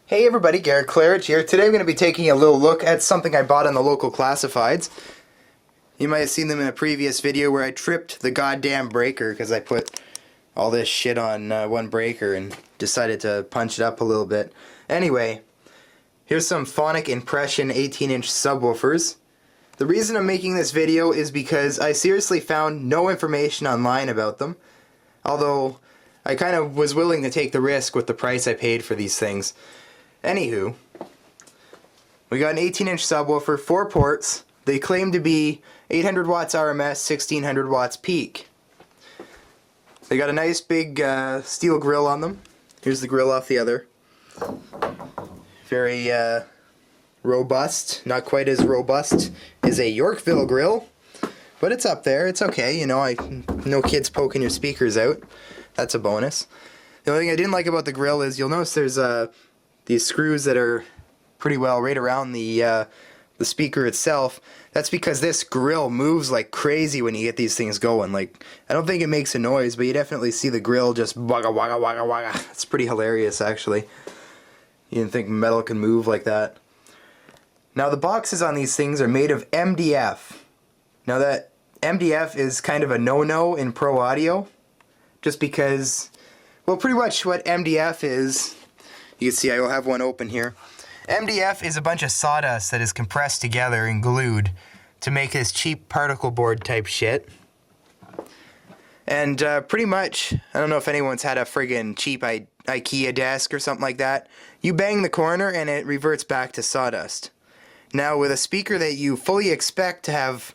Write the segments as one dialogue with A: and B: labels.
A: Hey everybody, Garrett Claridge here. Today I'm going to be taking a little look at something I bought on the local classifieds. You might have seen them in a previous video where I tripped the goddamn breaker because I put all this shit on one breaker and decided to punch it up a little bit. Anyway, here's some Phonic Impression 18-inch subwoofers. The reason I'm making this video is because I seriously found no information online about them, although I kind of was willing to take the risk with the price I paid for these things. Anywho, we got an 18-inch subwoofer, 4 ports. They claim to be 800 watts RMS, 1600 watts peak. They got a nice big steel grill on them. Here's the grill off the other. Very robust. Not quite as robust as a Yorkville grill, but it's up there. It's okay, you know. No kids poking your speakers out. That's a bonus. The only thing I didn't like about the grill is you'll notice there's these screws that are pretty well right around the speaker itself. That's because this grill moves like crazy when you get these things going. Like, I don't think it makes a noise, but you definitely see the grill just wagga wagga wagga wagga. It's pretty hilarious, actually. You didn't think metal can move like that. Now the boxes on these things are made of MDF. Now that MDF is kind of a no-no in pro audio, just because, well, pretty much what MDF is. You can see I will have one open here. MDF is a bunch of sawdust that is compressed together and glued to make this cheap particle board type shit. And pretty much, I don't know if anyone's had a friggin' cheap IKEA desk or something like that. You bang the corner and it reverts back to sawdust. Now with a speaker that you fully expect to have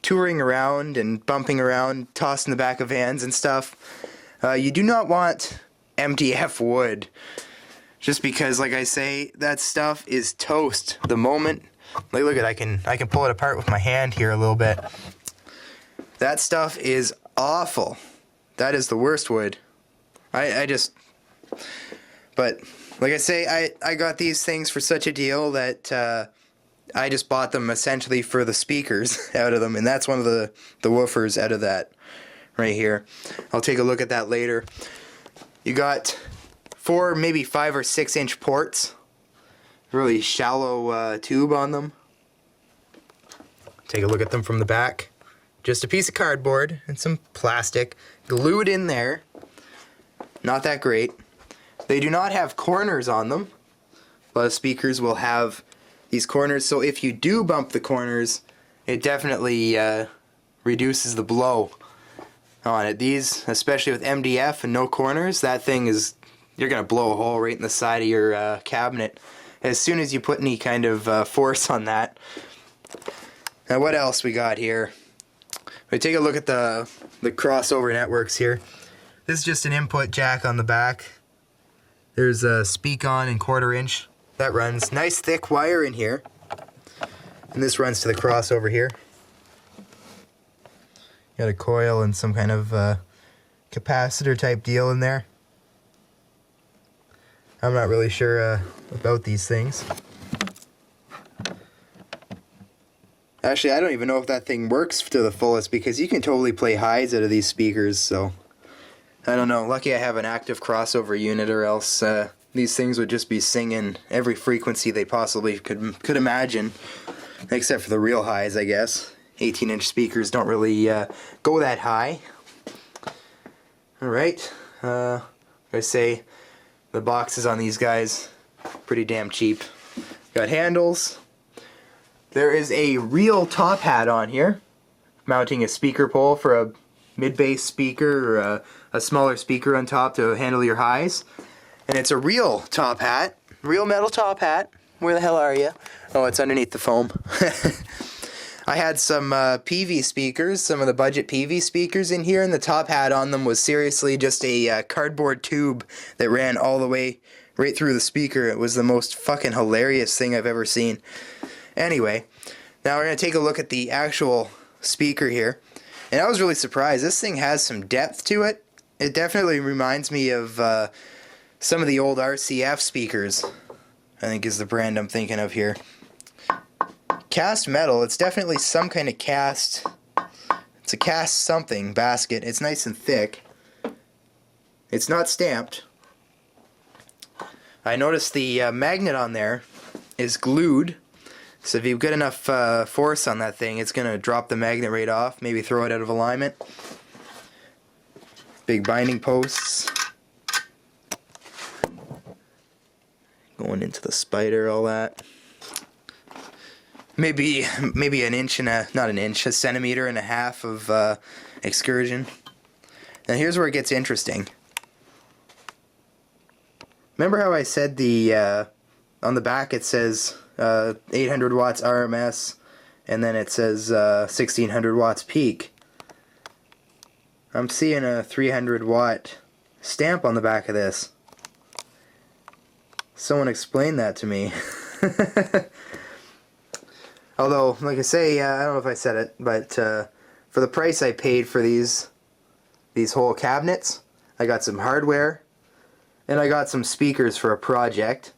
A: touring around and bumping around, tossed in the back of vans and stuff, you do not want MDF wood. Just because, like I say, that stuff is toast the moment. Like, look at it, I can pull it apart with my hand here a little bit. That stuff is awful. That is the worst wood. But like I say, I got these things for such a deal that I just bought them essentially for the speakers out of them, and that's one of the woofers out of that right here. I'll take a look at that later. You got 4, maybe 5 or 6 inch ports. Really shallow tube on them. Take a look at them from the back. Just a piece of cardboard and some plastic glued in there. Not that great. They do not have corners on them. A lot of speakers will have these corners, so if you do bump the corners, it definitely reduces the blow on it. These, especially with MDF and no corners, that thing is, you're going to blow a hole right in the side of your cabinet as soon as you put any kind of force on that. Now what else we got here? We take a look at the crossover networks here. This is just an input jack on the back. There's a speak on and 1/4 inch. That runs. Nice thick wire in here. And this runs to the crossover here. Got a coil and some kind of capacitor type deal in there. I'm not really sure about these things. Actually, I don't even know if that thing works to the fullest because you can totally play highs out of these speakers, so I don't know. Lucky I have an active crossover unit, or else these things would just be singing every frequency they possibly could imagine, except for the real highs, I guess. 18-inch speakers don't really go that high. Alright, I say the boxes on these guys, pretty damn cheap. Got handles. There is a real top hat on here, mounting a speaker pole for a mid-bass speaker or a smaller speaker on top to handle your highs. And it's a real top hat, real metal top hat. Where the hell are you? Oh, it's underneath the foam. I had some PV speakers, some of the budget PV speakers in here, and the top hat on them was seriously just a cardboard tube that ran all the way right through the speaker. It was the most fucking hilarious thing I've ever seen. Anyway, now we're going to take a look at the actual speaker here. And I was really surprised. This thing has some depth to it. It definitely reminds me of some of the old RCF speakers, I think is the brand I'm thinking of here. Cast metal, it's definitely some kind of cast, it's a cast something basket. It's nice and thick. It's not stamped. I noticed the magnet on there is glued, so if you've got enough force on that thing, it's going to drop the magnet right off, maybe throw it out of alignment. Big binding posts. Going into the spider, all that. Maybe an inch and a, not an inch, a centimeter and a half of excursion. Now here's where it gets interesting. Remember how I said the on the back it says 800 watts RMS, and then it says 1600 watts peak. I'm seeing a 300 watt stamp on the back of this. Someone explained that to me. Although, like I say, I don't know if I said it, but for the price I paid for these whole cabinets, I got some hardware, and I got some speakers for a project.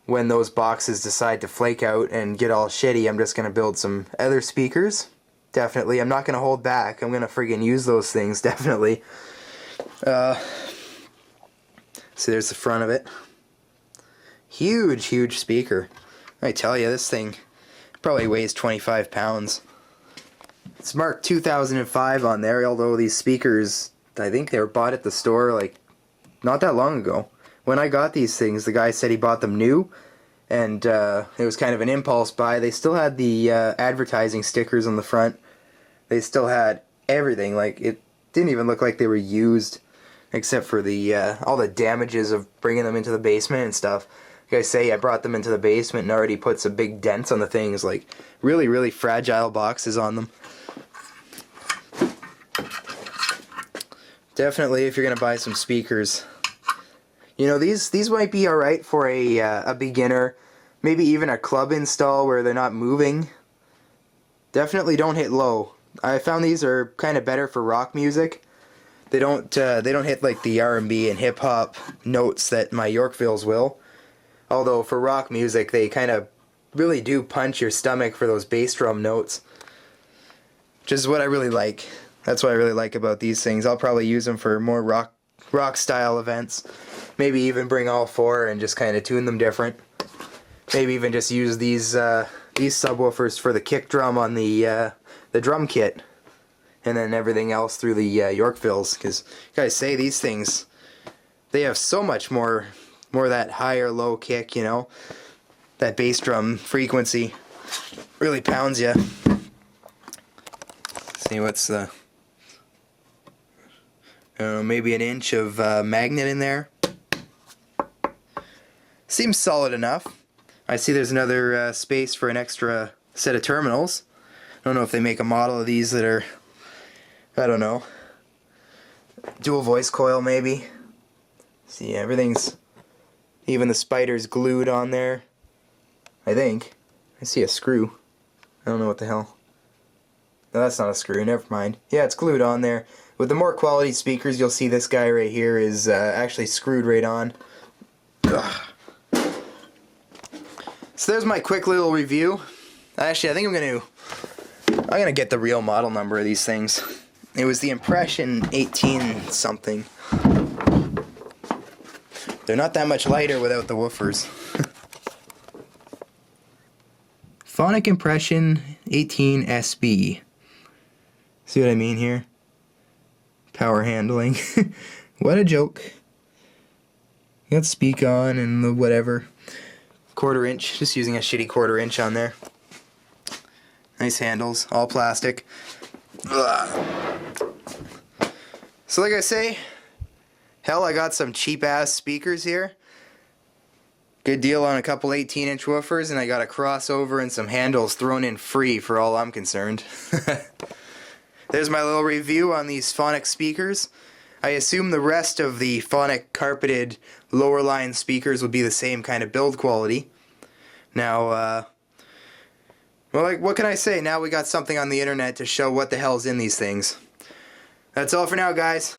A: When those boxes decide to flake out and get all shitty, I'm just going to build some other speakers. Definitely. I'm not going to hold back. I'm going to friggin' use those things, definitely. So there's the front of it. Huge, huge speaker. I tell you, this thing probably weighs 25 pounds. It's marked 2005 on there, although these speakers, I think they were bought at the store like not that long ago. When I got these things, the guy said he bought them new, and it was kind of an impulse buy. They still had the advertising stickers on the front. They still had everything. Like, it didn't even look like they were used, except for the all the damages of bringing them into the basement and stuff. Like I say, I brought them into the basement and already put some big dents on the things, like really, really fragile boxes on them. Definitely, if you're gonna buy some speakers, you know, these might be alright for a beginner, maybe even a club install where they're not moving. Definitely don't hit low. I found these are kind of better for rock music. They don't hit like the R&B and hip hop notes that my Yorkvilles will. Although for rock music, they kind of really do punch your stomach for those bass drum notes, which is what I really like. That's what I really like about these things. I'll probably use them for more rock style events. Maybe even bring all four and just kind of tune them different. Maybe even just use these subwoofers for the kick drum on the drum kit, and then everything else through the Yorkvilles. Because guys say these things, they have so much more that high or low kick, you know. That bass drum frequency really pounds you. See what's the, I don't know, maybe an inch of magnet in there. Seems solid enough. I see there's another space for an extra set of terminals. I don't know if they make a model of these that are, I don't know, dual voice coil maybe. See, everything's, even the spider's glued on there, I think. I see a screw. I don't know what the hell. No, that's not a screw, never mind. Yeah, it's glued on there. With the more quality speakers, you'll see this guy right here is actually screwed right on. Ugh. So there's my quick little review. Actually, I think I'm gonna get the real model number of these things. It was the Impression 18 something. They're not that much lighter without the woofers. Phonic Impression 18 SB. See what I mean here? Power handling. What a joke. You got speak on and the whatever. 1/4 inch, just using a shitty 1/4 inch on there. Nice handles, all plastic. Ugh. So like I say, hell, I got some cheap ass speakers here. Good deal on a couple 18-inch woofers, and I got a crossover and some handles thrown in free for all I'm concerned. There's my little review on these Phonic speakers. I assume the rest of the Phonic carpeted lower line speakers will be the same kind of build quality. Now, well, like, what can I say? Now we got something on the internet to show what the hell's in these things. That's all for now, guys.